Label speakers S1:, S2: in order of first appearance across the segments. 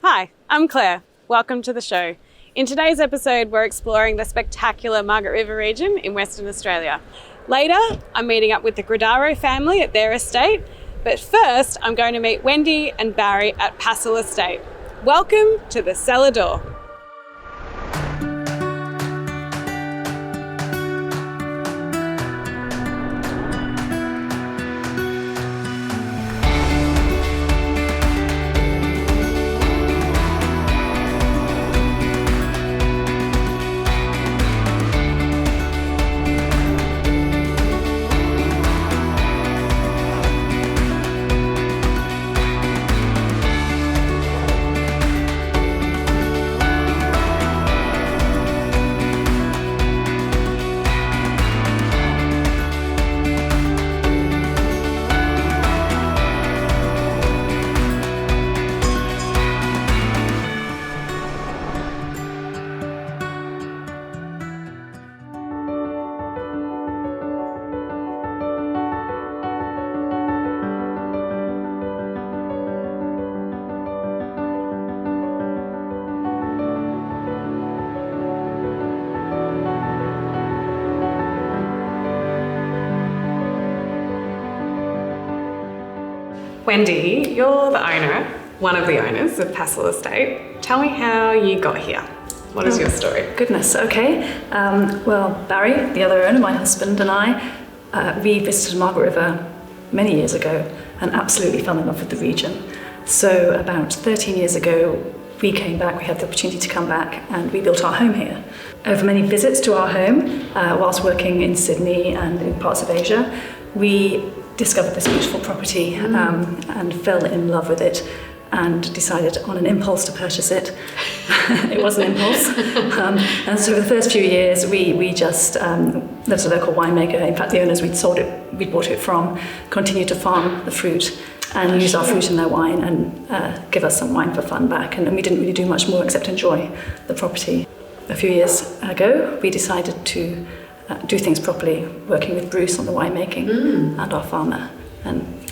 S1: Hi, I'm Claire. Welcome to the show. In today's episode, we're exploring the spectacular Margaret River region in Western Australia. Later, I'm meeting up with the Gradaro family at their estate, but first, I'm going to meet Wendy and Barry at Passel Estate. Welcome to the Cellar Door. Wendy, you're the owner, one of the owners of Passel Estate. Tell me how you got here. What is your story?
S2: Goodness, okay. Well, Barry, the other owner, my husband, and I, we visited Margaret River many years ago and absolutely fell in love with the region. So about 13 years ago, we came back, we had the opportunity to come back, and we built our home here. Over many visits to our home, whilst working in Sydney and in parts of Asia, we discovered this beautiful property and fell in love with it and decided on an impulse to purchase it. It was an impulse. And so for the first few years, we just, there's a local winemaker, in fact the owners we'd bought it from, continued to farm the fruit and use our fruit in their wine and give us some wine for fun back. And we didn't really do much more except enjoy the property. A few years ago, we decided to do things properly, working with Bruce on the winemaking and our farmer, and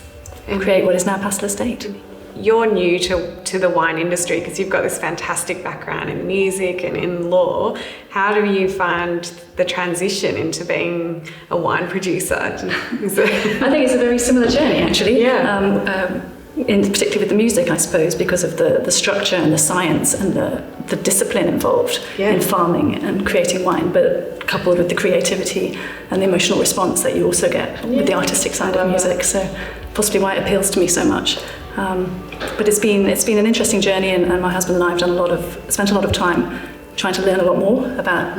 S2: create what is now Passel Estate.
S1: You're new to the wine industry because you've got this fantastic background in music and in law. How do you find the transition into being a wine producer?
S2: I think it's a very similar journey, actually.
S1: Yeah.
S2: Particularly with the music, I suppose, because of the structure and the science and the discipline involved in farming and creating wine, but coupled with the creativity and the emotional response that you also get with the artistic side of music. So possibly why it appeals to me so much. But it's been an interesting journey, and my husband and I have spent a lot of time trying to learn a lot more about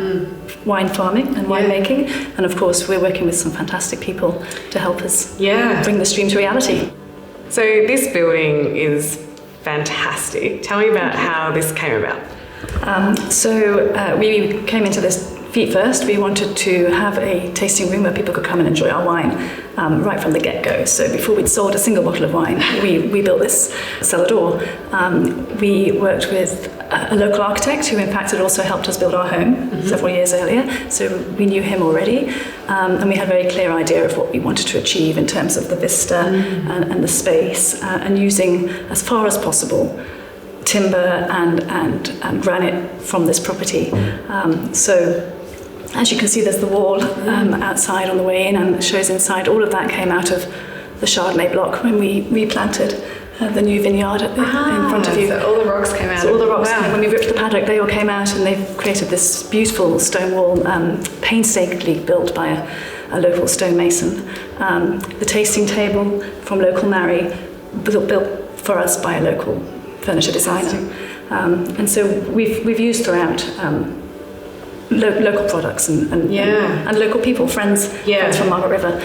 S2: wine farming and winemaking. And of course, we're working with some fantastic people to help us bring this dream to reality.
S1: So this building is fantastic. Tell me about how this came about.
S2: We came into this feet first. We wanted to have a tasting room where people could come and enjoy our wine right from the get-go. So before we'd sold a single bottle of wine, we built this cellar door. We worked with a local architect who in fact had also helped us build our home several years earlier. So we knew him already. And we had a very clear idea of what we wanted to achieve in terms of the vista and the space, and using as far as possible timber and granite from this property. So as you can see, there's the wall outside on the way in, and it shows inside. All of that came out of the Chardonnay block when we replanted the new vineyard in front of you.
S1: So all the rocks came out.
S2: So all the rocks, when we ripped the paddock, they all came out, and they've created this beautiful stone wall, painstakingly built by a local stonemason. The tasting table from local Mary, built for us by a local furniture designer. And so we've used throughout local products and local people, friends from Margaret River.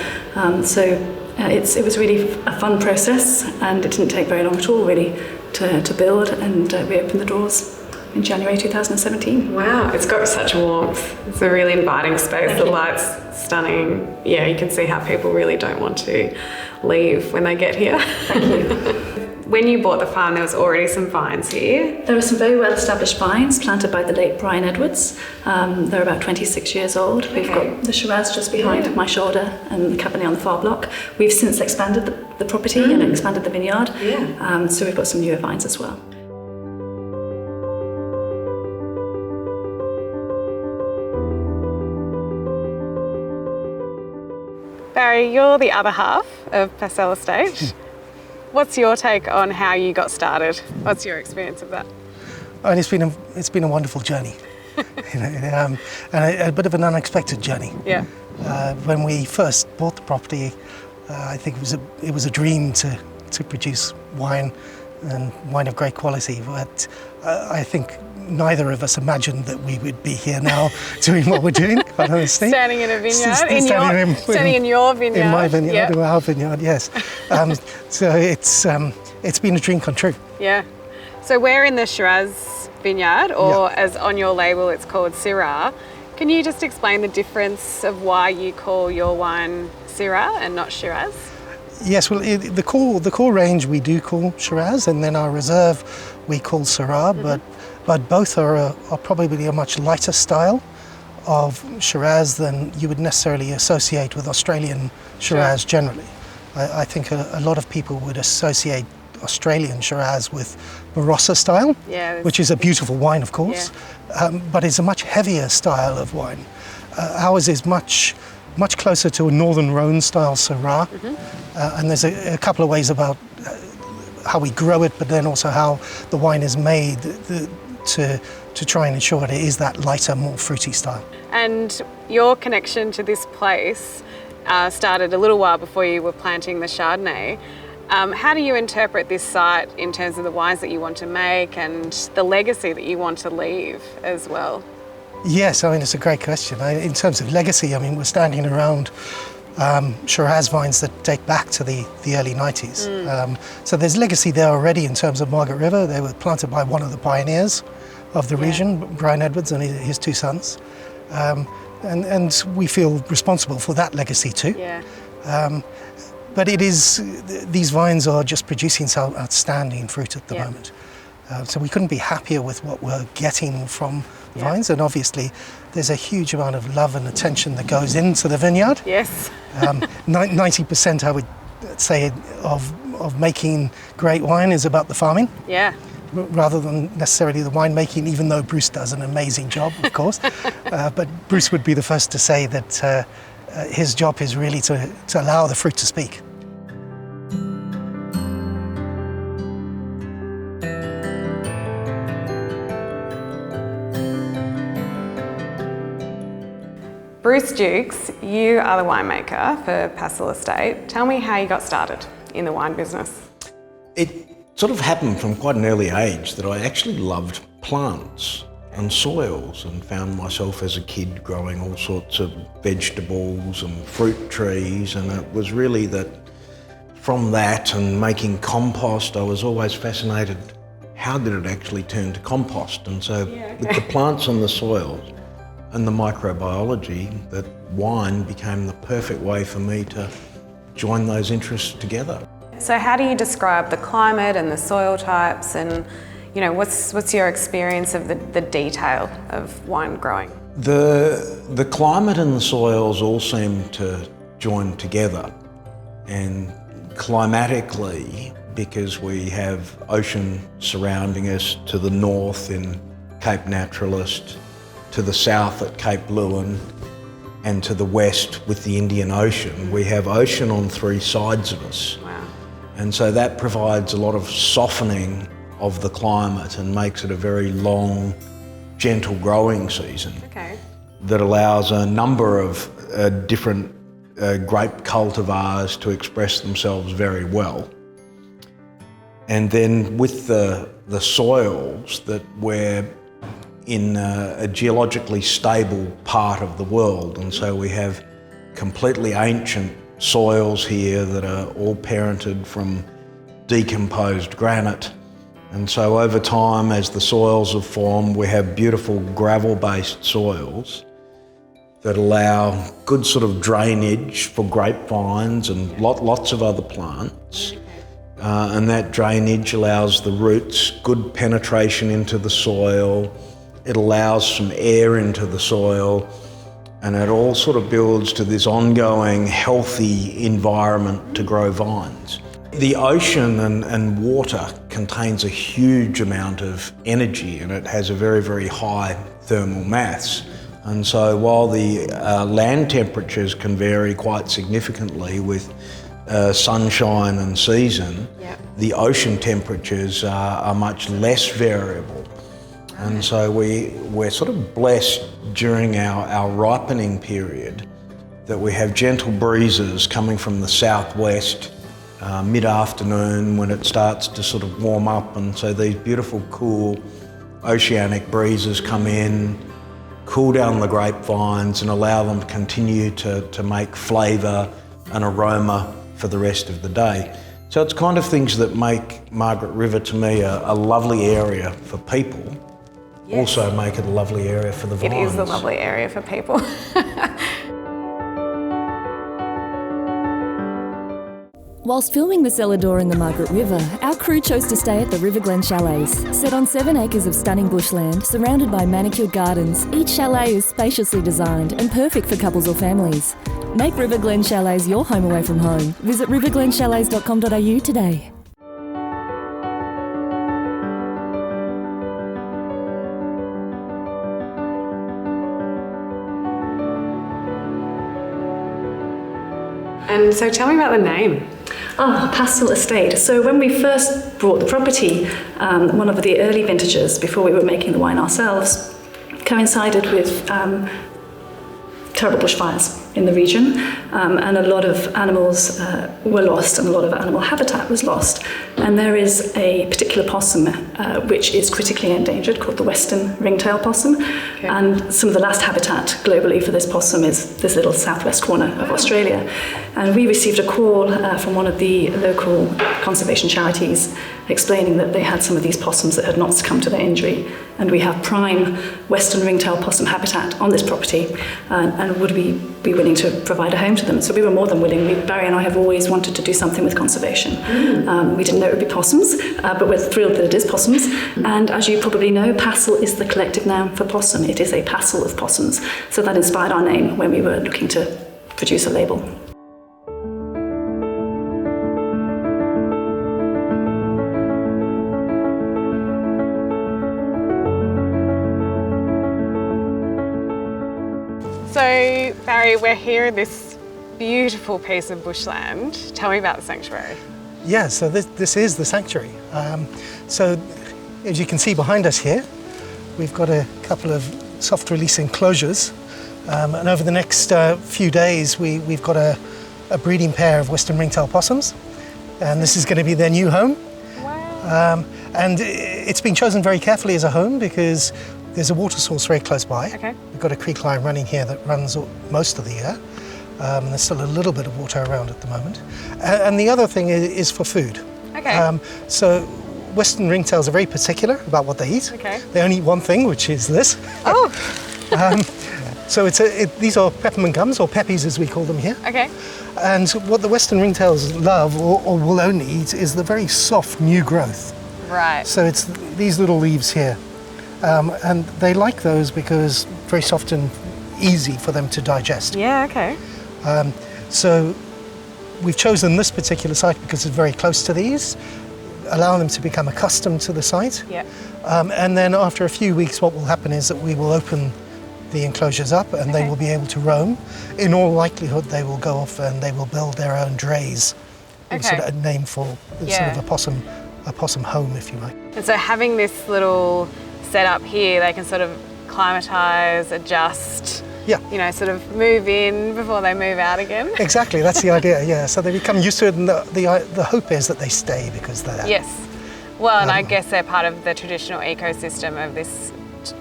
S2: It was really a fun process, and it didn't take very long at all, really, to build, and we opened the doors in January 2017.
S1: Wow, it's got such warmth. It's a really inviting space. The light's stunning. Yeah, you can see how people really don't want to leave when they get here.
S2: Thank you.
S1: When you bought the farm, there was already some vines here.
S2: There are some very well-established vines planted by the late Brian Edwards. They're about 26 years old. We've got the Shiraz just behind my shoulder and the Cabernet on the far block. We've since expanded the property and expanded the vineyard. So we've got some newer vines as well.
S1: Barry, you're the other half of Passel Estate. What's your take on how you got started? What's your experience of that?
S3: And it's been a wonderful journey, and a bit of an unexpected journey.
S1: Yeah.
S3: When we first bought the property, I think it was a dream to produce wine, and wine of great quality. But I think neither of us imagined that we would be here now doing what we're doing, quite honestly.
S1: Standing in a vineyard,
S3: standing
S1: in your vineyard.
S3: In my vineyard,
S1: yep.
S3: or our vineyard, yes. So it's been a dream come true.
S1: Yeah. So we're in the Shiraz vineyard, or as on your label it's called Syrah. Can you just explain the difference of why you call your wine Syrah and not Shiraz?
S3: Yes, well, the core range we do call Shiraz, and then our reserve we call Syrah, but both are probably a much lighter style of Shiraz than you would necessarily associate with Australian Shiraz generally. I think a lot of people would associate Australian Shiraz with Barossa style, which is a beautiful wine, of course, but it's a much heavier style of wine. Ours is much closer to a Northern Rhone style Syrah, and there's a couple of ways about how we grow it, but then also how the wine is made to try and ensure that it is that lighter, more fruity style.
S1: And your connection to this place started a little while before you were planting the Chardonnay. How do you interpret this site in terms of the wines that you want to make and the legacy that you want to leave as well?
S3: Yes, I mean, it's a great question. In terms of legacy, I mean, we're standing around Shiraz vines that date back to the early 90s. So there's legacy there already in terms of Margaret River. They were planted by one of the pioneers of the region, Brian Edwards and his two sons. And we feel responsible for that legacy too.
S1: Yeah.
S3: But these vines are just producing so outstanding fruit at the moment. So we couldn't be happier with what we're getting from the vines, and obviously there's a huge amount of love and attention that goes into the vineyard.
S1: Yes.
S3: 90% I would say of making great wine is about the farming.
S1: Yeah.
S3: Rather than necessarily the winemaking, even though Bruce does an amazing job, of course. But Bruce would be the first to say that his job is really to allow the fruit to speak.
S1: Bruce Dukes, you are the winemaker for Passel Estate. Tell me how you got started in the wine business.
S4: It sort of happened from quite an early age that I actually loved plants and soils, and found myself as a kid growing all sorts of vegetables and fruit trees, and it was really that from that and making compost, I was always fascinated, how did it actually turn to compost? And so with the plants and the soils and the microbiology, that wine became the perfect way for me to join those interests together.
S1: So how do you describe the climate and the soil types, and what's your experience of the detail of wine growing?
S4: The climate and the soils all seem to join together, and climatically, because we have ocean surrounding us to the north in Cape Naturalist, to the south at Cape Lewin, and to the west with the Indian Ocean. We have ocean on three sides of us.
S1: Wow.
S4: And so that provides a lot of softening of the climate and makes it a very long, gentle growing season.
S1: Okay.
S4: That allows a number of different grape cultivars to express themselves very well. And then with the soils, that we're in a geologically stable part of the world, and so we have completely ancient soils here that are all parented from decomposed granite. And so over time, as the soils have formed, we have beautiful gravel-based soils that allow good sort of drainage for grapevines and lots of other plants. And that drainage allows the roots good penetration into the soil. It allows some air into the soil, and it all sort of builds to this ongoing healthy environment to grow vines. The ocean and water contains a huge amount of energy, and it has a very, very high thermal mass. And so while the land temperatures can vary quite significantly with sunshine and season, the ocean temperatures are much less variable. And so we're sort of blessed during our ripening period that we have gentle breezes coming from the southwest mid-afternoon when it starts to sort of warm up, and so these beautiful cool oceanic breezes come in, cool down the grapevines and allow them to continue to make flavour and aroma for the rest of the day. So it's kind of things that make Margaret River to me a lovely area for people. Yes. Also make it a lovely area for the vines.
S1: It is a lovely area for people.
S5: Whilst filming the Cellar Door in the Margaret River, our crew chose to stay at the River Glen Chalets. Set on 7 acres of stunning bushland, surrounded by manicured gardens, each chalet is spaciously designed and perfect for couples or families. Make River Glen Chalets your home away from home. Visit riverglenchalets.com.au today.
S1: And so tell me about the name.
S2: Passel Estate. So when we first bought the property, one of the early vintages, before we were making the wine ourselves, coincided with terrible bushfires in the region, and a lot of animals were lost and a lot of animal habitat was lost. And there is a particular possum which is critically endangered called the western ringtail possum. Okay. And some of the last habitat globally for this possum is this little southwest corner of Australia. And we received a call from one of the local conservation charities explaining that they had some of these possums that had not succumbed to their injury. And we have prime western ringtail possum habitat on this property, and would we be willing to provide a home to them? So we were more than willing. Barry and I have always wanted to do something with conservation. We didn't know it would be possums, but we're thrilled that it is possums. And as you probably know, Passel is the collective noun for possum. It is a passel of possums. So that inspired our name when we were looking to produce a label.
S1: So, Barry, we're here in this beautiful piece of bushland. Tell me about the sanctuary.
S3: Yeah, so this is the sanctuary. So, as you can see behind us here, we've got a couple of soft release enclosures. And over the next few days, we've got a breeding pair of western ringtail possums. And this is going to be their new home.
S1: Wow.
S3: And it's been chosen very carefully as a home because there's a water source very close by.
S1: Okay.
S3: We've got a creek line running here that runs most of the year. There's still a little bit of water around at the moment. And the other thing is for food.
S1: Okay.
S3: So western ringtails are very particular about what they eat.
S1: Okay.
S3: They only eat one thing, which is this.
S1: Oh.
S3: So these are peppermint gums, or peppies as we call them here.
S1: Okay.
S3: And what the western ringtails love, or will only eat, is the very soft new growth.
S1: Right.
S3: So it's these little leaves here. And they like those because very soft and easy for them to digest.
S1: Yeah, okay.
S3: So we've chosen this particular site because it's very close to these, allow them to become accustomed to the site.
S1: Yeah.
S3: And then after a few weeks, what will happen is that we will open the enclosures up and they will be able to roam. In all likelihood, they will go off and they will build their own drays. It's sort of a name for sort of a possum home, if you like.
S1: And so having this little setup here, they can sort of climatise, adjust, sort of move in before they move out again.
S3: Exactly, that's the idea, yeah. So they become used to it, and the hope is that they stay because they're...
S1: Yes. Well, and I guess they're part of the traditional ecosystem of this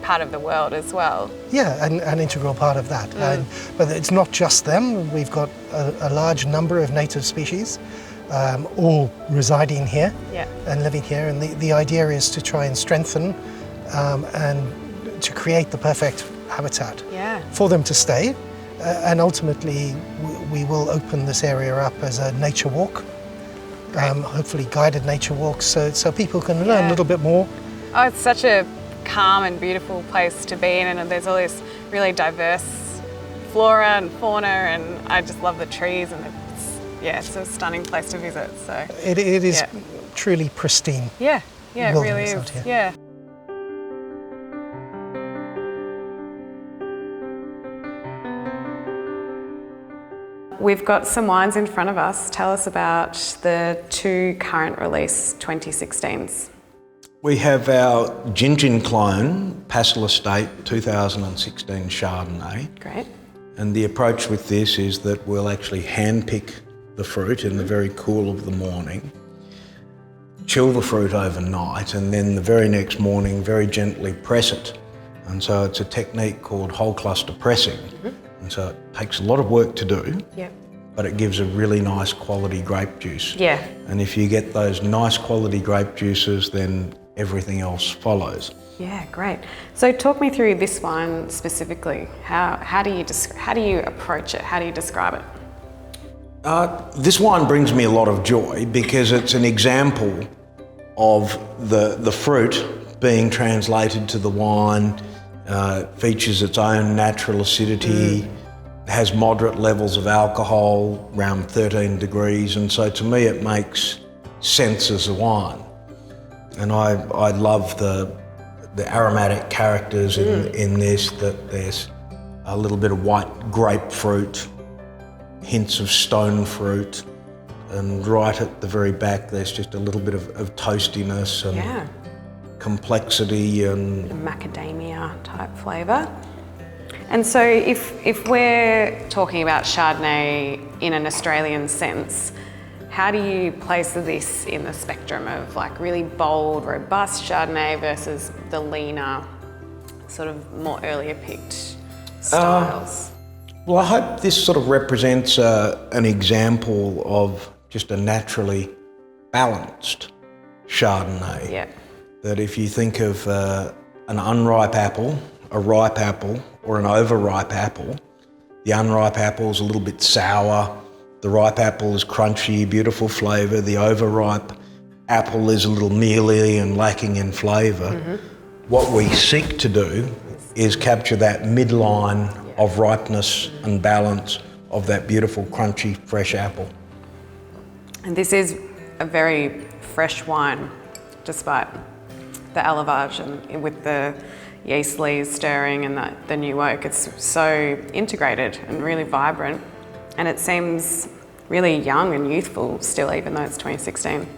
S1: part of the world as well.
S3: Yeah, an integral part of that. But it's not just them. We've got a large number of native species, all residing here and living here. And the idea is to try and strengthen and to create the perfect habitat for them to stay. And ultimately, we will open this area up as a nature walk, hopefully guided nature walks, so people can learn a little bit more.
S1: Oh, it's such a calm and beautiful place to be in, and there's all this really diverse flora and fauna, and I just love the trees, and it's a stunning place to visit. So
S3: it is truly pristine.
S1: Yeah, it really is. Yeah. we've got some wines in front of us. Tell us about the 2 current release 2016s.
S4: We have our Gin clone, Passel Estate 2016 Chardonnay.
S1: Great.
S4: And the approach with this is that we'll actually handpick the fruit in the very cool of the morning, chill the fruit overnight, and then the very next morning very gently press it. And so it's a technique called whole cluster pressing. And so it takes a lot of work to do, but it gives a really nice quality grape juice.
S1: Yeah.
S4: And if you get those nice quality grape juices, then everything else follows.
S1: Yeah, great. So talk me through this wine specifically. How do you approach it? How do you describe it?
S4: This wine brings me a lot of joy because it's an example of the fruit being translated to the wine. Features its own natural acidity, has moderate levels of alcohol, around 13 degrees, and so to me it makes sense as a wine. And I love the aromatic characters in this, that there's a little bit of white grapefruit, hints of stone fruit, and right at the very back there's just a little bit of toastiness and complexity and
S1: macadamia type flavour. And so if we're talking about Chardonnay in an Australian sense, how do you place this in the spectrum of like really bold, robust Chardonnay versus the leaner, sort of more earlier picked styles?
S4: Well, I hope this sort of represents an example of just a naturally balanced Chardonnay.
S1: Yeah.
S4: That if you think of an unripe apple, a ripe apple, or an overripe apple, the unripe apple is a little bit sour, the ripe apple is crunchy, beautiful flavour, the overripe apple is a little mealy and lacking in flavour. What we seek to do is capture that midline of ripeness and balance of that beautiful, crunchy, fresh apple.
S1: And this is a very fresh wine, despite the élevage and with the yeast lees stirring and the new oak. It's so integrated and really vibrant, and it seems really young and youthful still, even though it's 2016.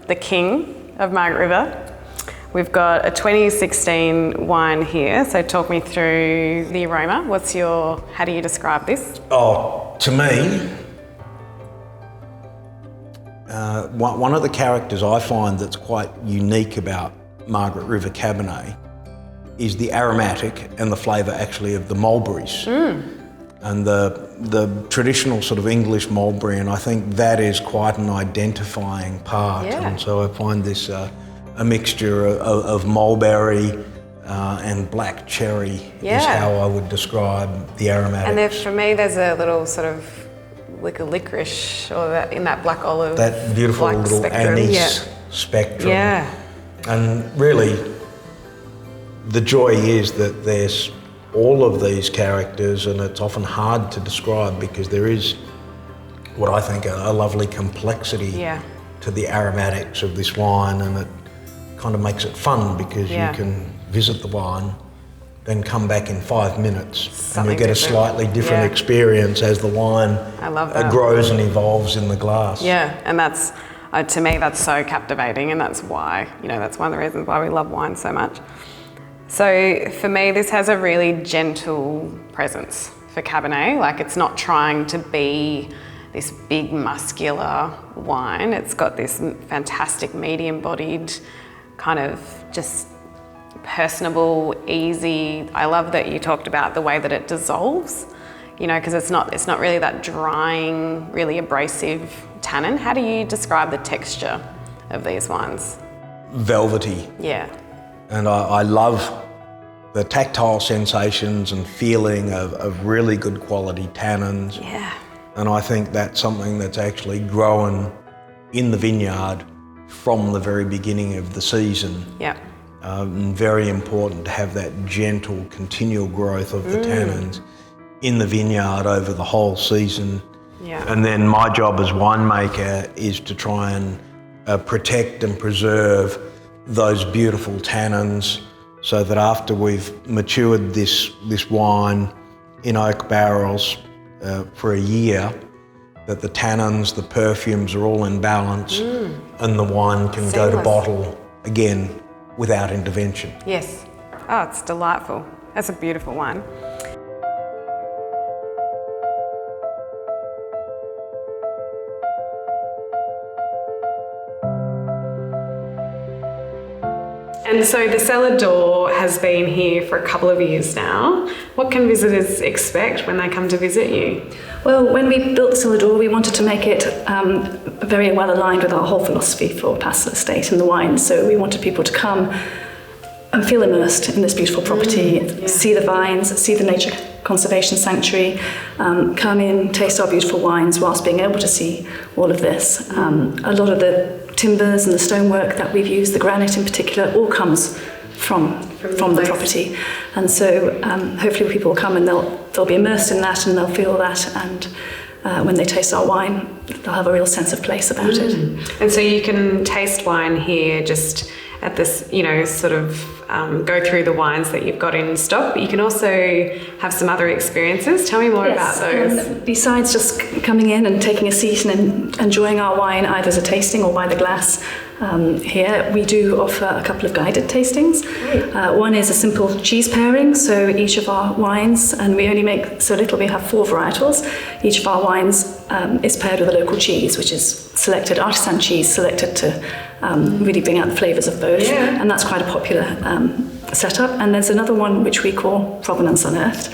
S1: The king of Margaret River. We've got a 2016 wine here, so talk me through the aroma. How do you describe this?
S4: Oh, to me, one of the characters I find that's quite unique about Margaret River Cabernet is the aromatic and the flavour actually of the mulberries. And the traditional sort of English mulberry, and I think that is quite an identifying part. And so I find this a mixture of mulberry and black cherry is how I would describe the aromatic.
S1: And for me, there's a little sort of like a licorice, or in that black olive.
S4: That beautiful little
S1: spectrum.
S4: anise spectrum.
S1: Yeah.
S4: And really, the joy is that there's all of these characters, and it's often hard to describe because there is what I think a lovely complexity to the aromatics of this wine, and it kind of makes it fun because you can visit the wine, then come back in 5 minutes and you get a slightly different experience as the wine grows and evolves in the glass.
S1: Yeah, and that's, to me, that's so captivating, and that's why, that's one of the reasons why we love wine so much. So for me, this has a really gentle presence for Cabernet. Like, it's not trying to be this big muscular wine. It's got this fantastic medium-bodied, kind of just personable, easy. I love that you talked about the way that it dissolves, because it's not really that drying, really abrasive tannin. How do you describe the texture of these wines?
S4: Velvety.
S1: Yeah.
S4: And I love the tactile sensations and feeling of really good quality tannins.
S1: Yeah.
S4: And I think that's something that's actually grown in the vineyard from the very beginning of the season.
S1: Yeah.
S4: And very important to have that gentle, continual growth of the tannins in the vineyard over the whole season.
S1: Yeah.
S4: And then my job as winemaker is to try and protect and preserve those beautiful tannins, so that after we've matured this wine in oak barrels for a year, that the tannins, the perfumes are all in balance, and the wine can go to
S1: Seamless.
S4: bottle again without intervention.
S1: Yes. Oh, it's delightful. That's a beautiful wine. And so the Cellar Door has been here for a couple of years now. What can visitors expect when they come to visit you?
S2: Well, when we built the Cellar Door, we wanted to make it very well aligned with our whole philosophy for Passel Estate and the wine. So we wanted people to come and feel immersed in this beautiful property, see the vines, see the nature conservation sanctuary, come in, taste our beautiful wines whilst being able to see all of this. A lot of the timbers and the stonework that we've used, the granite in particular, all comes from the property. And so hopefully people will come and they'll be immersed in that and they'll feel that, and when they taste our wine, they'll have a real sense of place about it.
S1: And so you can taste wine here just at this, sort of go through the wines that you've got in stock, but you can also have some other experiences. Tell me more about those.
S2: Besides just coming in and taking a seat and enjoying our wine either as a tasting or by the glass, here we do offer a couple of guided tastings. One is a simple cheese pairing, so each of our wines, and we only make so little, we have 4 varietals. Each of our wines is paired with a local cheese, which is selected, artisan cheese selected to really bring out the flavours of both. And that's quite a popular setup. And there's another one which we call Provenance Unearthed,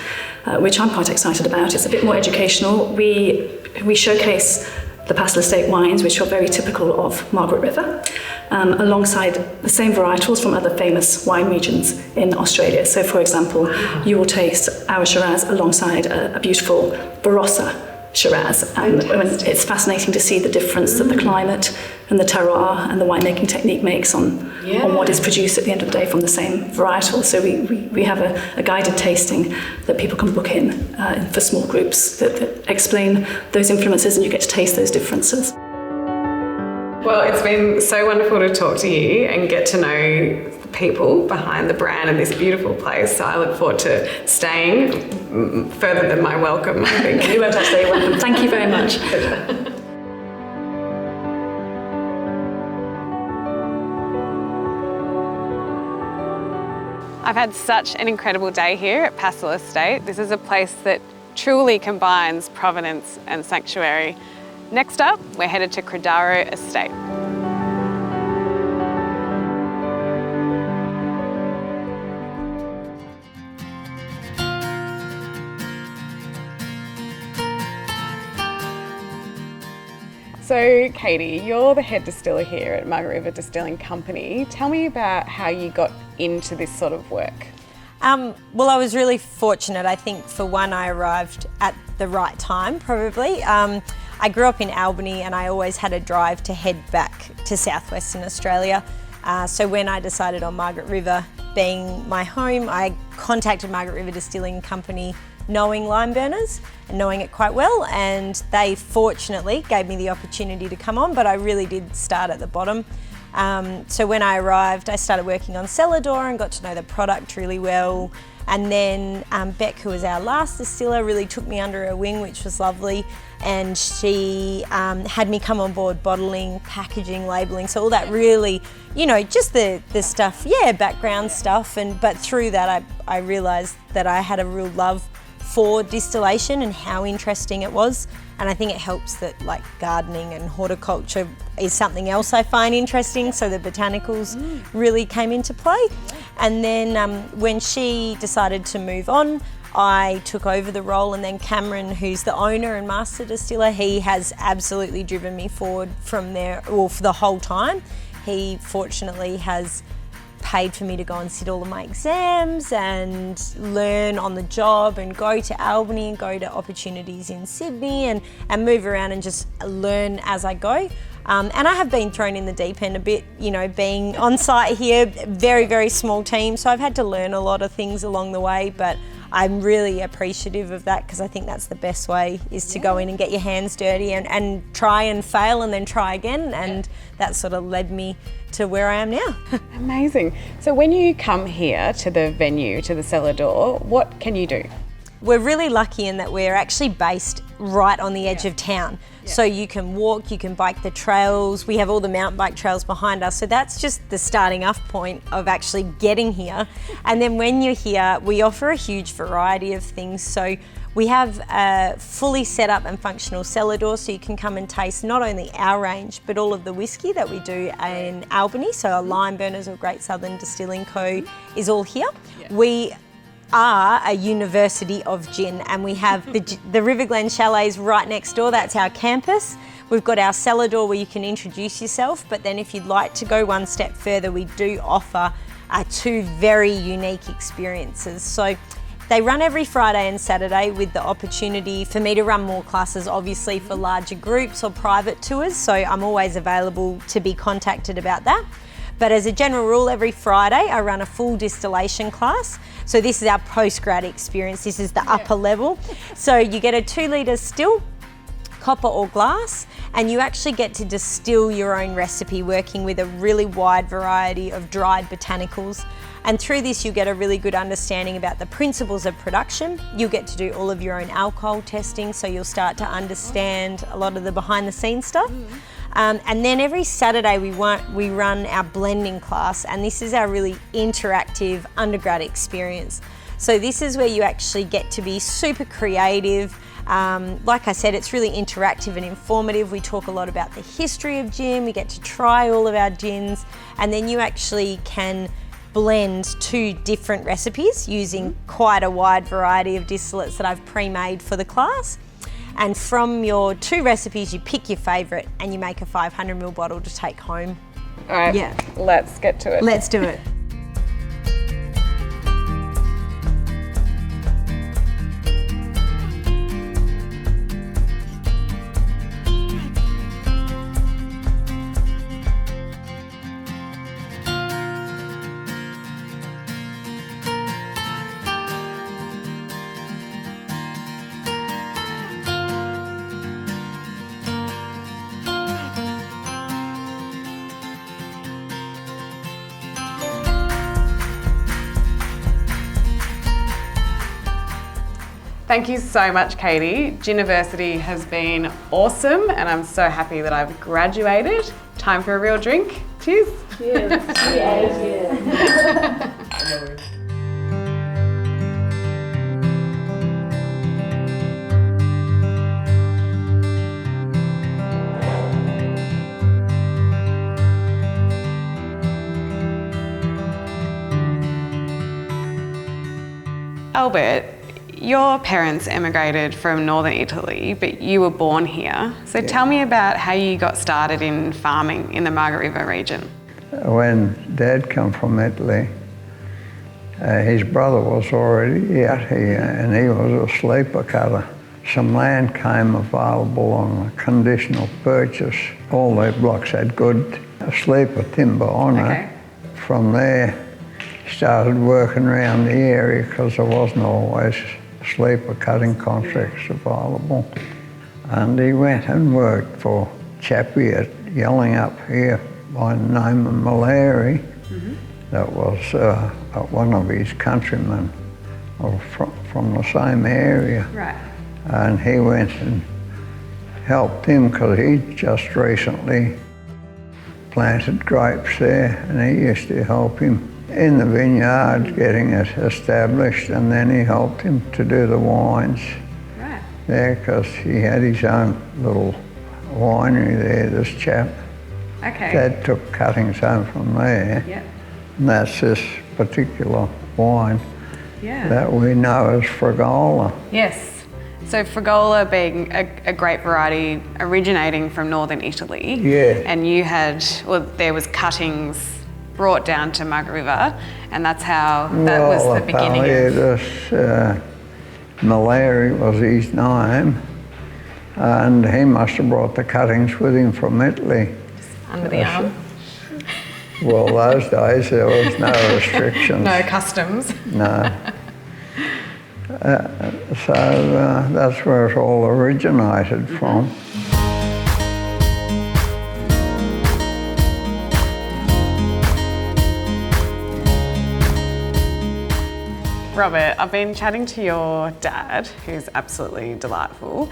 S2: which I'm quite excited about. It's a bit more educational. We showcase the Passel Estate wines, which are very typical of Margaret River, alongside the same varietals from other famous wine regions in Australia. So, for example, you will taste our Shiraz alongside a beautiful Barossa Shiraz, and it's fascinating to see the difference that the climate and the terroir and the winemaking technique makes on what is produced at the end of the day from the same varietal. So we have a guided tasting that people can book in for small groups that explain those influences, and you get to taste those differences.
S1: Well, it's been so wonderful to talk to you and get to know the people behind the brand and this beautiful place. So I look forward to staying further than my welcome, I think.
S2: You won't have to stay welcome. Thank you very much.
S1: I've had such an incredible day here at Passel Estate. This is a place that truly combines provenance and sanctuary. Next up, we're headed to Cellar Estate. So, Katie, you're the head distiller here at Margaret River Distilling Company. Tell me about how you got into this sort of work.
S6: Well, I was really fortunate. I think, for one, I arrived at the right time, probably. I grew up in Albany and I always had a drive to head back to southwestern Australia. So when I decided on Margaret River being my home, I contacted Margaret River Distilling Company knowing lime burners and knowing it quite well, and they fortunately gave me the opportunity to come on, but I really did start at the bottom. So when I arrived, I started working on Cellar Door and got to know the product really well. And then Beck, who was our last distiller, really took me under her wing, which was lovely. And she had me come on board bottling, packaging, labelling. So all that really, just the stuff, background stuff. But through that, I realised that I had a real love for distillation and how interesting it was. And I think it helps that gardening and horticulture is something else I find interesting, so the botanicals really came into play. And then when she decided to move on, I took over the role, and then Cameron, who's the owner and master distiller, he has absolutely driven me forward from there, for the whole time. He fortunately has paid for me to go and sit all of my exams and learn on the job and go to Albany and go to opportunities in Sydney and move around and just learn as I go. And I have been thrown in the deep end a bit, being on site here, very, very small team. So I've had to learn a lot of things along the way, but I'm really appreciative of that, because I think that's the best way, is to go in and get your hands dirty and try and fail and then try again. And that sort of led me to where I am now.
S1: Amazing. So when you come here to the venue, to the Cellar Door, what can you do?
S6: we're really lucky in that we're actually based right on the edge of town. So you can walk, you can bike the trails. We have all the mountain bike trails behind us. So that's just the starting off point of actually getting here. And then when you're here, we offer a huge variety of things. So we have a fully set up and functional cellar door, so you can come and taste not only our range, but all of the whiskey that we do in Albany. So our Lime Burners or Great Southern Distilling Co. is all here. We are a university of gin, and we have the River Glen Chalets right next door. That's our campus. We've got our cellar door where you can introduce yourself, but then if you'd like to go one step further, we do offer 2 very unique experiences. So they run every Friday and Saturday with the opportunity for me to run more classes, obviously for larger groups or private tours, so I'm always available to be contacted about that. But as a general rule, every Friday I run a full distillation class. So this is our post-grad experience. This is the upper level. So you get a 2 litre still, copper or glass, and you actually get to distill your own recipe, working with a really wide variety of dried botanicals. And through this, you get a really good understanding about the principles of production. You'll get to do all of your own alcohol testing, so you'll start to understand a lot of the behind the scenes stuff. And then every Saturday we run our blending class, and this is our really interactive undergrad experience. So this is where you actually get to be super creative. Like I said, it's really interactive and informative. We talk a lot about the history of gin, we get to try all of our gins, and then you actually can blend 2 different recipes using quite a wide variety of distillates that I've pre-made for the class. And from your 2 recipes, you pick your favourite and you make a 500ml bottle to take home.
S1: All right, let's get to it.
S6: Let's do it.
S1: Thank you so much, Katie. Giniversity has been awesome, and I'm so happy that I've graduated. Time for a real drink. Cheers.
S2: Cheers.
S1: Albert, your parents emigrated from northern Italy, but you were born here. So tell me about how you got started in farming in the Margaret River region.
S7: When Dad came from Italy, his brother was already out here and he was a sleeper cutter. Some land came available on a conditional purchase. All their blocks had good sleeper timber on it. From there, started working around the area because there wasn't always sleeper cutting contracts available. And he went and worked for a chappie at Yelling up here by the name of Malari. That was one of his countrymen from the same area.
S1: Right.
S7: And he went and helped him because he just recently planted grapes there, and he used to help him in the vineyard getting it established, and then he helped him to do the wines there because he had his own little winery there, this chap. Dad took cuttings home from there, and that's this particular wine that we know as Frigola.
S1: Yes. So Frigola being a grape variety originating from northern Italy. And you had, well, there was cuttings brought down to Margaret River, and that's how that was the beginning.
S7: Malari was his name, and he must have brought the cuttings with him from Italy.
S1: Under the arm.
S7: Well, those days there was no restrictions.
S1: No customs.
S7: No. So that's where it all originated from.
S1: Robert, I've been chatting to your dad, who's absolutely delightful.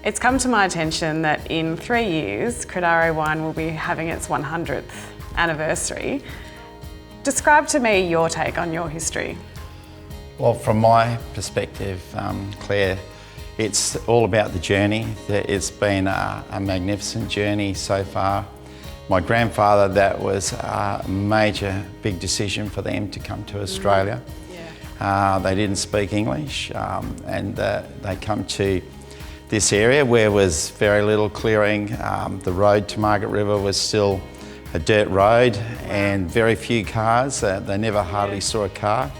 S1: It's come to my attention that in 3 years, Credaro Wine will be having its 100th anniversary. Describe to me your take on your history.
S8: Well, from my perspective, Claire, it's all about the journey. It's been a magnificent journey so far. My grandfather, that was a major big decision for them to come to Australia. They didn't speak English, and they come to this area where was very little clearing. The road to Margaret River was still a dirt road and very few cars. They never hardly saw a car.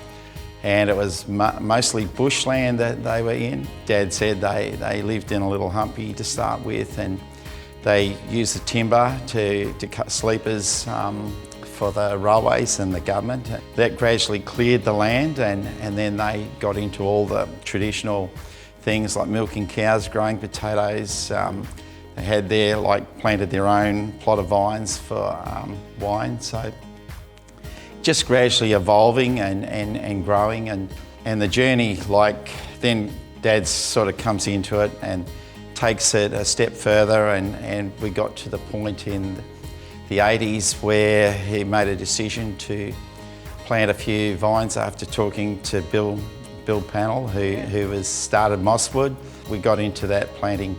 S8: And it was mostly bushland that they were in. Dad said they lived in a little humpy to start with, and they used the timber to cut sleepers for the railways and the government. That gradually cleared the land, and then they got into all the traditional things like milking cows, growing potatoes. They had planted their own plot of vines for wine. So just gradually evolving and growing, and the journey, then Dad sort of comes into it and takes it a step further, and we got to the point in the 80s where he made a decision to plant a few vines after talking to Bill Pannell, who started Mosswood. We got into that, planting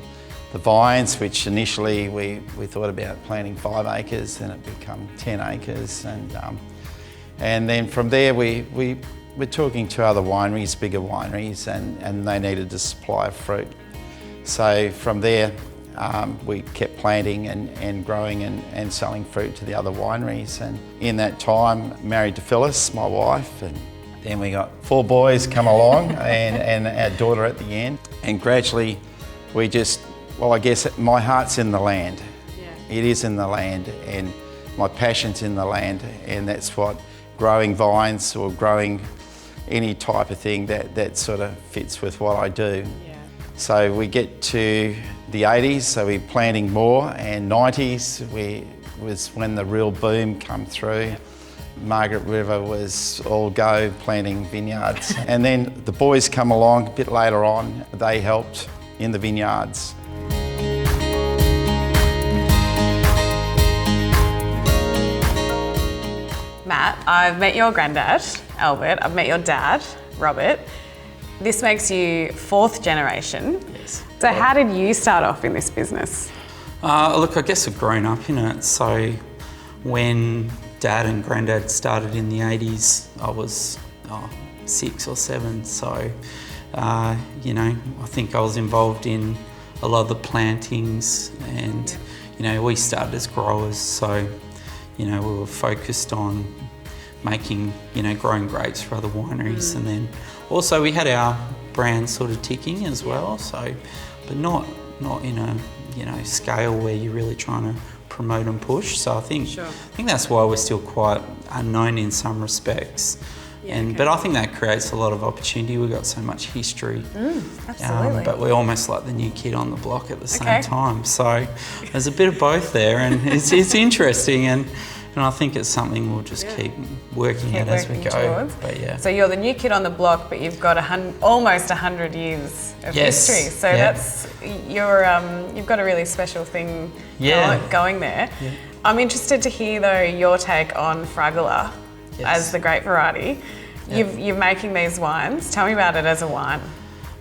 S8: the vines, which initially we thought about planting 5 acres, then it became 10 acres. And then from there we were talking to other wineries, bigger wineries, and they needed a supply of fruit. So from there we kept planting and growing and selling fruit to the other wineries. And in that time, married to Phyllis, my wife, and then we got 4 boys come along and our daughter at the end. And gradually we I guess my heart's in the land. Yeah. It is in the land, and my passion's in the land, and that's what growing vines or growing any type of thing that sort of fits with what I do. Yeah. So we get to the 80s, so we're planting more, and 90s was when the real boom come through. Margaret River was all go planting vineyards. And then the boys come along a bit later on. They helped in the vineyards.
S1: Matt, I've met your granddad, Albert. I've met your dad, Robert. This makes you 4th generation.
S9: Yes.
S1: So how did you start off in this business?
S9: Look, I guess I've grown up in it. So when Dad and Granddad started in the 80s, I was 6 or 7. So, I think I was involved in a lot of the plantings, and, we started as growers. So, we were focused on making, growing grapes for other wineries. And then also we had our brand sort of ticking as well. So, but not in a, scale where you're really trying to promote and push. So I think that's why we're still quite unknown in some respects. But I think that creates a lot of opportunity. We've got so much history.
S1: Absolutely.
S9: But we're almost like the new kid on the block at the same time. So there's a bit of both there, and it's interesting, and I think it's something we'll just keep working at as we go. But
S1: So you're the new kid on the block, but you've got almost 100 years of history. So that's you've got a really special thing going there. Yeah. I'm interested to hear though your take on Fragula as the grape variety. You're making these wines. Tell me about it as a wine.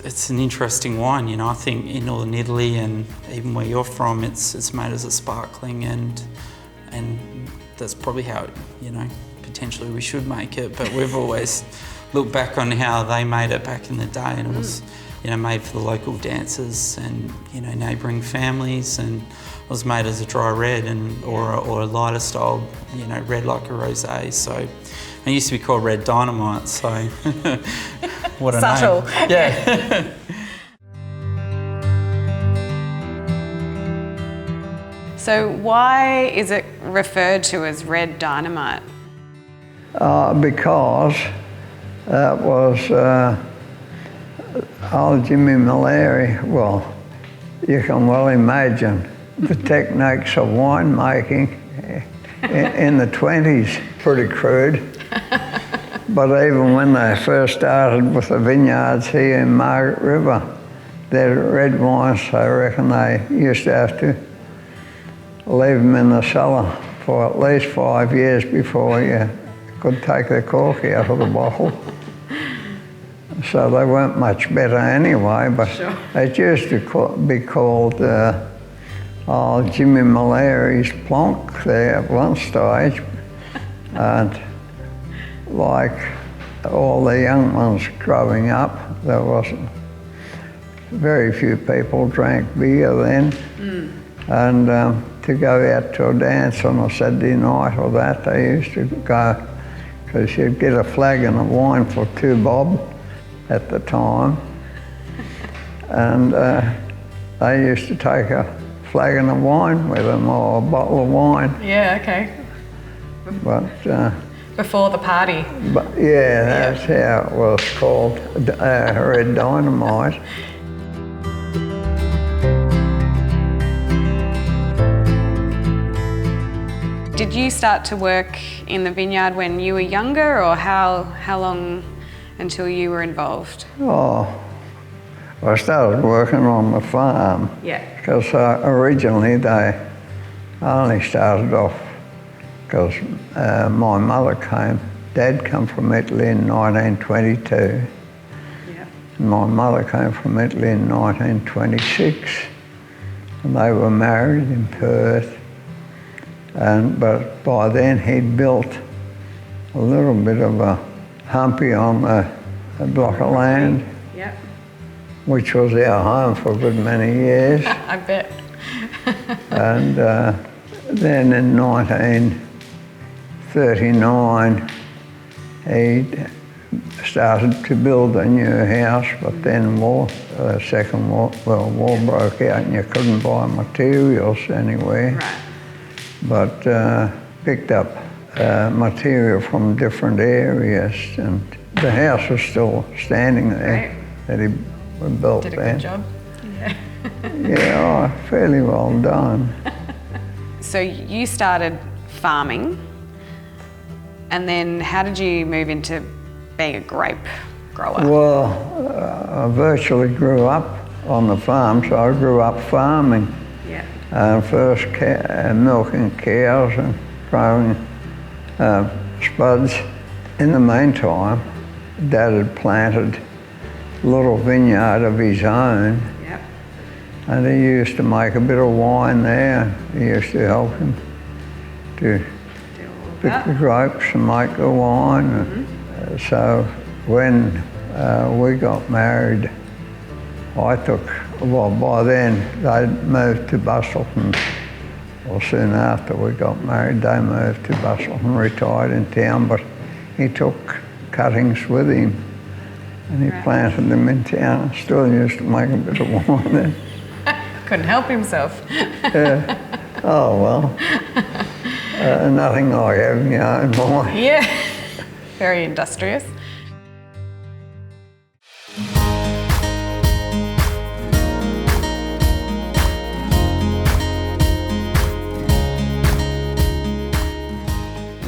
S9: It's an interesting wine, I think in northern Italy and even where you're from, it's made as a sparkling, and that's probably how potentially we should make it. But we've always looked back on how they made it back in the day, and it was made for the local dancers and neighbouring families, and it was made as a dry red or a lighter style red like a rosé. So it used to be called Red Dynamite. So what a
S1: subtle
S9: name. Yeah.
S1: So why is it referred to as Red Dynamite?
S7: Because that was old Jimmy Malary. Well, you can well imagine the techniques of winemaking in the 20s, pretty crude. But even when they first started with the vineyards here in Margaret River, their red wines, I reckon they used to have to leave them in the cellar for at least 5 years before you could take the cork out of the bottle. So they weren't much better anyway, but
S1: Sure.
S7: it used to be called Jimmy Malari's Plonk there at one stage. And like all the young ones growing up, there wasn't very few people drank beer then. And to go out to a dance on a Saturday night or that, they used to go, because you'd get a flagon of wine for 2 bob at the time. And they used to take a flagon of wine with them, or a bottle of wine.
S1: Yeah, okay.
S7: But
S1: Before the party.
S7: But yeah, that's how it was called, Red Dynamite.
S1: Did you start to work in the vineyard when you were younger, or how long until you were involved?
S7: Oh, I started working on the farm.
S1: Yeah.
S7: Because originally they only started off because my mother Dad came from Italy in 1922.
S1: Yeah.
S7: My mother came from Italy in 1926, and they were married in Perth. But by then he'd built a little bit of a humpy on a block of land,
S1: Yep.
S7: which was our home for a good many years.
S1: I bet.
S7: And then in 1939, he started to build a new house, but then Second World War broke out and you couldn't buy materials anywhere.
S1: Right.
S7: But picked up material from different areas, and the house was still standing there that he built
S1: Did a
S7: there.
S1: good job. Yeah.
S7: Yeah, fairly well done.
S1: So you started farming, and then how did you move into being a grape grower?
S7: Well, I virtually grew up on the farm, so I grew up farming.
S1: Yeah.
S7: First milking cows and growing spuds. In the meantime, Dad had planted a little vineyard of his own.
S1: Yep.
S7: And he used to make a bit of wine there. He used to help him to pick the grapes and make the wine. So when we got married, by then they'd moved to Busselton. Well, soon after we got married, they moved to Busselton, retired in town, but he took cuttings with him and he planted them in town and still used to make a bit of wine then.
S1: Couldn't help himself.
S7: Oh, well, nothing like having your own wine.
S1: Yeah. Very industrious.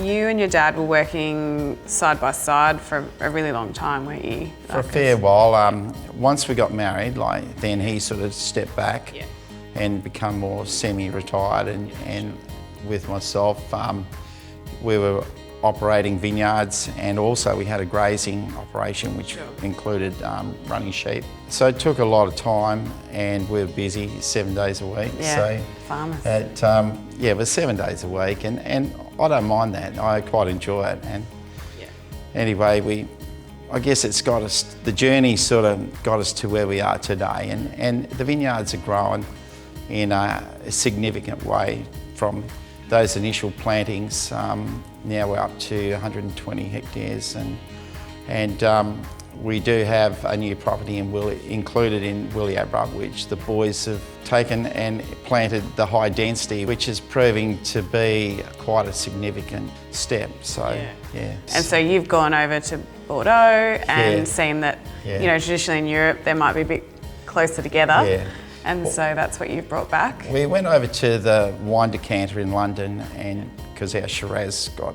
S1: You and your dad were working side by side for a really long time, weren't you?
S8: For a fair while. Once we got married, then he sort of stepped back and become more semi-retired, and with myself, we were operating vineyards, and also we had a grazing operation which included running sheep. So it took a lot of time, and we were busy 7 days a week.
S1: Yeah,
S8: so
S1: farmers.
S8: it was 7 days a week, and I don't mind that. I quite enjoy it. And anyway, I guess it's got us, the journey sort of got us to where we are today, and the vineyards are growing in a significant way from those initial plantings. Now we're up to 120 hectares, and we do have a new property included in Williabrub, which the boys have taken and planted the high density, which is proving to be quite a significant step. So, yeah.
S1: And so you've gone over to Bordeaux and seen that, you know, traditionally in Europe, they might be a bit closer together.
S8: Yeah.
S1: And so that's what you've brought back.
S8: We went over to the wine decanter in London, and because our Shiraz got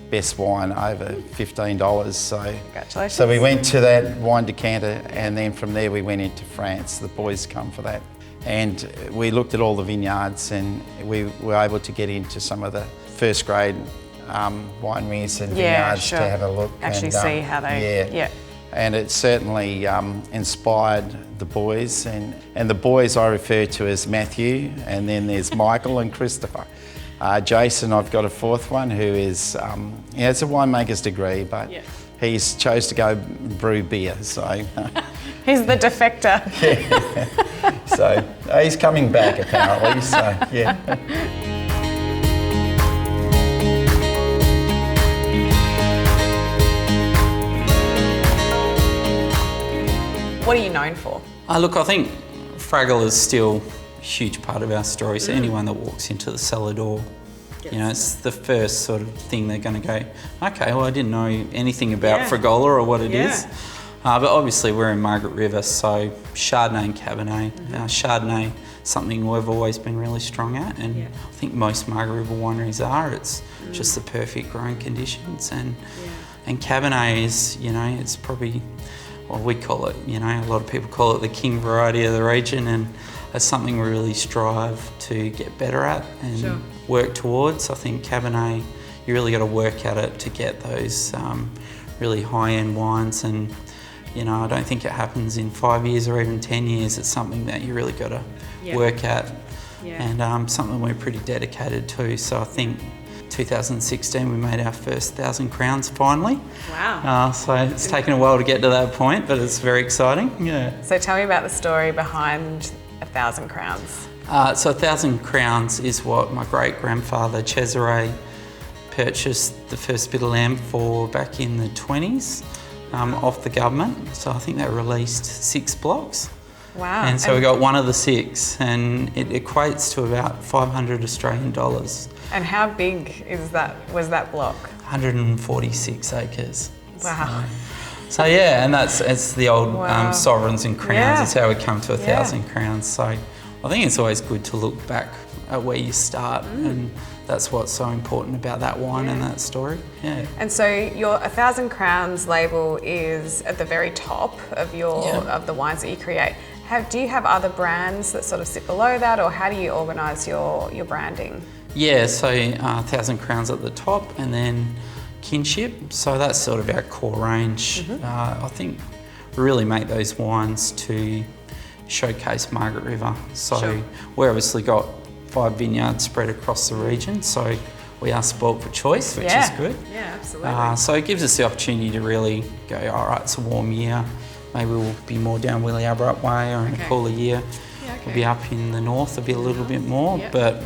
S8: best wine over $15. So,
S1: Congratulations.
S8: so we went to that wine decanter, and then from there we went into France. The boys come for that. And we looked at all the vineyards, and we were able to get into some of the first grade wineries and vineyards to have a look.
S1: Actually
S8: and,
S1: see how they... Yeah.
S8: And it certainly inspired the boys, and the boys I refer to as Matthew, and then there's Michael and Christopher. Jason, I've got a fourth one who is, it's a winemaker's degree, but he's chose to go brew beer, so.
S1: He's the defector.
S8: Yeah. So he's coming back apparently, so yeah.
S1: What are you known for?
S9: Look, I think Fraggle is still a huge part of our story. So anyone that walks into the cellar door, you know, it's the first sort of thing they're going to go, okay, well, I didn't know anything about Fragola or what it is. But obviously we're in Margaret River, so Chardonnay and Cabernet. Chardonnay, something we've always been really strong at, and I think most Margaret River wineries are. It's just the perfect growing conditions, and Cabernet is, you know, it's probably, well, we call it, you know, a lot of people call it the king variety of the region, and it's something we really strive to get better at and work towards. I think Cabernet, you really got to work at it to get those really high-end wines, and you know, I don't think it happens in 5 years or even 10 years. It's something that you really got to work at, and something we're pretty dedicated to. So I think 2016 we made our first 1,000 crowns finally.
S1: Wow.
S9: So it's taken a while to get to that point, but it's very exciting. Yeah.
S1: So tell me about the story behind 1,000 crowns.
S9: So 1,000 crowns is what my great-grandfather Cesare purchased the first bit of land for back in the 20s off the government. So I think they released 6 blocks.
S1: Wow.
S9: And so we got one of the 6, and it equates to about 500 Australian dollars.
S1: And how big was that block?
S9: 146 acres.
S1: Wow.
S9: So yeah, and it's the old sovereigns and crowns. It's how we come to 1,000 crowns. So I think it's always good to look back at where you start, and that's what's so important about that wine and that story. Yeah.
S1: And so your 1,000 crowns label is at the very top of of the wines that you create. Do you have other brands that sort of sit below that, or how do you organise your branding?
S9: Yeah, so 1,000 crowns at the top, and then Kinship. So that's sort of our core range. I think we really make those wines to showcase Margaret River. So we've obviously got 5 vineyards spread across the region, so we are spoilt for choice, which is good.
S1: Yeah, absolutely.
S9: So it gives us the opportunity to really go, all right, it's a warm year, maybe we'll be more down Willie Aberrup way, or in a cooler year, we'll be up in the north a little bit more. But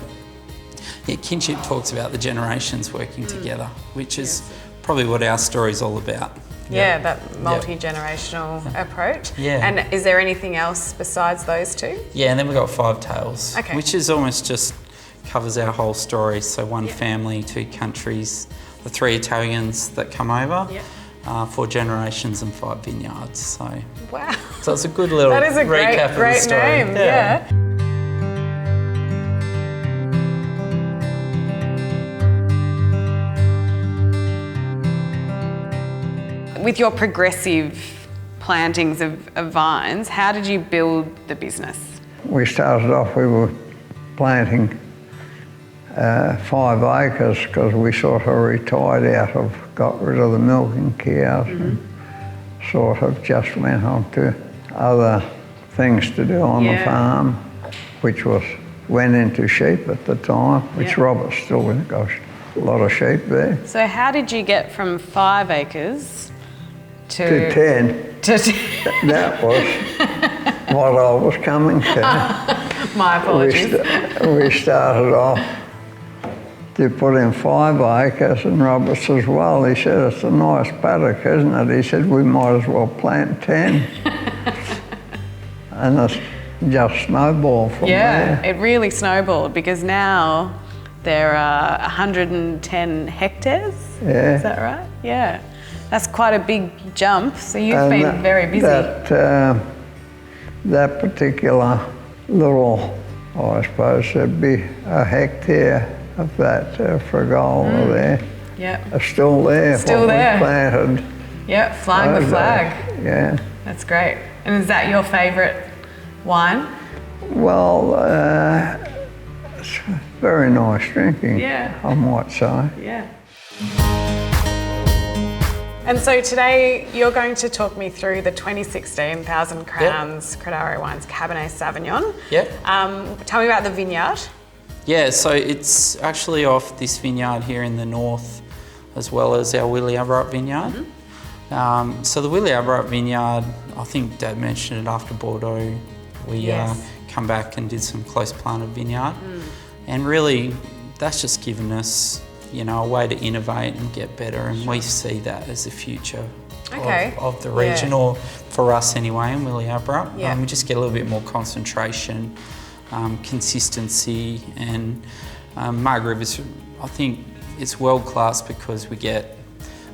S9: yeah, Kinship talks about the generations working together, which is probably what our story's all about.
S1: Yeah, that multi-generational approach.
S9: Yeah.
S1: And is there anything else besides those 2?
S9: Yeah, and then we've got 5 Tales, which is almost just covers our whole story. So 1 family, 2 countries, the 3 Italians that come over, 4 generations and 5 vineyards. So
S1: wow.
S9: So it's a good little
S1: that is a
S9: recap
S1: great
S9: of the story.
S1: Name. Yeah. With your progressive plantings of vines, how did you build the business?
S7: We started off, we were planting 5 acres because we sort of retired got rid of the milking cows and sort of just went on to other things to do on the farm, which went into sheep at the time, which Robert still got a lot of sheep there.
S1: So how did you get from 5 acres
S7: to 10. That was what I was coming to.
S1: My apologies.
S7: We started off to put in 5 acres, and Robert says, well, he said, it's a nice paddock, isn't it? He said, we might as well plant 10. And it's just snowballed from there.
S1: Yeah, it really snowballed, because now there are 110 hectares.
S7: Yeah.
S1: Is that right? Yeah. That's quite a big jump, so you've been very busy.
S7: That particular little, I suppose it'd be a hectare of that Fragola there.
S1: Yep.
S7: are still there.
S1: Still
S7: what
S1: there.
S7: We planted.
S1: Yep, flying the
S7: those
S1: flag.
S7: days. Yeah.
S1: That's great. And is that your favourite wine?
S7: Well, it's very nice drinking.
S1: Yeah.
S7: I might say.
S1: Yeah. And so today you're going to talk me through the 2016 1,000 Crowns Crodaro Wines Cabernet Sauvignon.
S9: Yep.
S1: Tell me about the vineyard.
S9: Yeah, so it's actually off this vineyard here in the north, as well as our Willie Aberrott vineyard. So the Willie Aberrott vineyard, I think Dad mentioned it after Bordeaux. We come back and did some close planted vineyard. And really, that's just given us, you know, a way to innovate and get better, and we see that as the future of the region, or for us anyway, in Willie Aberrott. We just get a little bit more concentration, consistency, and Margaret River's, I think it's world class because we get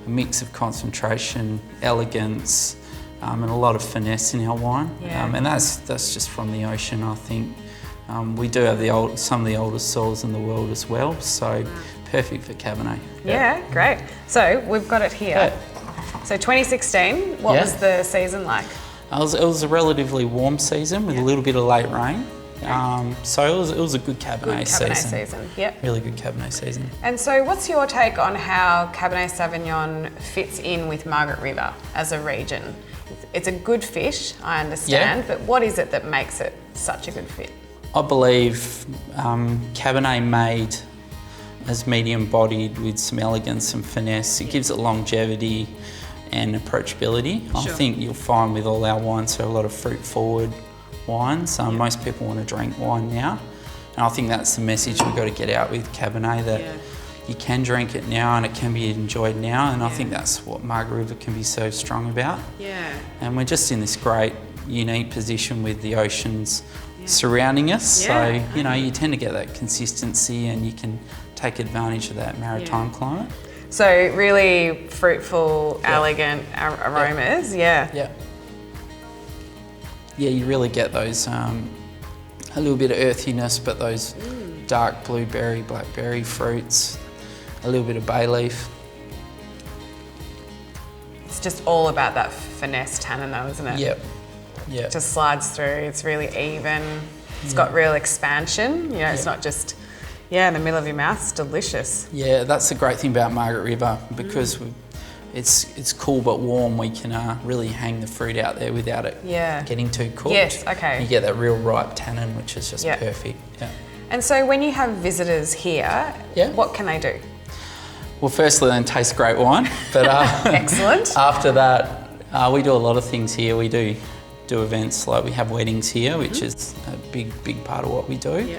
S9: a mix of concentration, elegance, and a lot of finesse in our wine. And that's just from the ocean, I think. We do have some of the oldest soils in the world as well, so perfect for Cabernet.
S1: Yeah, great. So we've got it here. So 2016, what was the season like?
S9: It was a relatively warm season with a little bit of late rain. So it was a good Cabernet season.
S1: Yep.
S9: Really good Cabernet season.
S1: And so what's your take on how Cabernet Sauvignon fits in with Margaret River as a region? It's a good fit, I understand, but what is it that makes it such a good fit?
S9: I believe Cabernet made as medium-bodied with some elegance and finesse, it gives it longevity and approachability. I think you'll find with all our wines, so a lot of fruit-forward wines. Most people want to drink wine now, and I think that's the message we've got to get out with Cabernet, that you can drink it now and it can be enjoyed now, and I think that's what Margaret River can be so strong about. And we're just in this great, unique position with the oceans surrounding us, so you know, you tend to get that consistency and you can take advantage of that maritime climate.
S1: So really fruitful, elegant aromas, Yeah, you
S9: really get those, a little bit of earthiness, but those dark blueberry, blackberry fruits, a little bit of bay leaf.
S1: It's just all about that finesse tannin though, isn't it?
S9: Yep.
S1: It just slides through, it's really even, it's got real expansion, you know, it's not just, in the middle of your mouth, it's delicious.
S9: Yeah, that's the great thing about Margaret River, because it's cool but warm. We can really hang the fruit out there without it getting too cooked.
S1: Yes, okay.
S9: You get that real ripe tannin, which is just perfect. Yeah.
S1: And so when you have visitors here, what can they do?
S9: Well, firstly, they taste great wine, but
S1: excellent.
S9: After that, we do a lot of things here. We do events, like we have weddings here, which is a big part of what we do.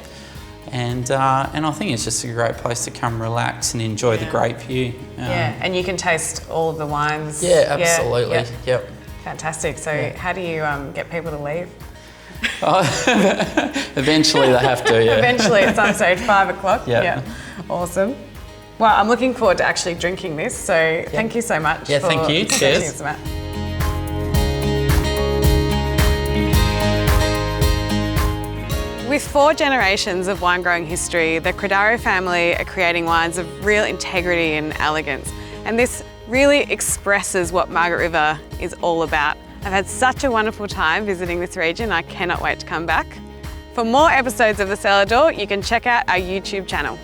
S9: And I think it's just a great place to come relax and enjoy the great view.
S1: And you can taste all of the wines.
S9: Yeah, absolutely. Yep.
S1: Fantastic. So how do you get people to leave?
S9: Eventually they have to,
S1: Eventually at some stage, 5 o'clock.
S9: Yeah.
S1: Awesome. Well, I'm looking forward to actually drinking this, so thank you so much.
S9: Yeah, thank you. Cheers.
S1: With 4 generations of wine growing history, the Crodaro family are creating wines of real integrity and elegance. And this really expresses what Margaret River is all about. I've had such a wonderful time visiting this region. I cannot wait to come back. For more episodes of The Cellar Door, you can check out our YouTube channel.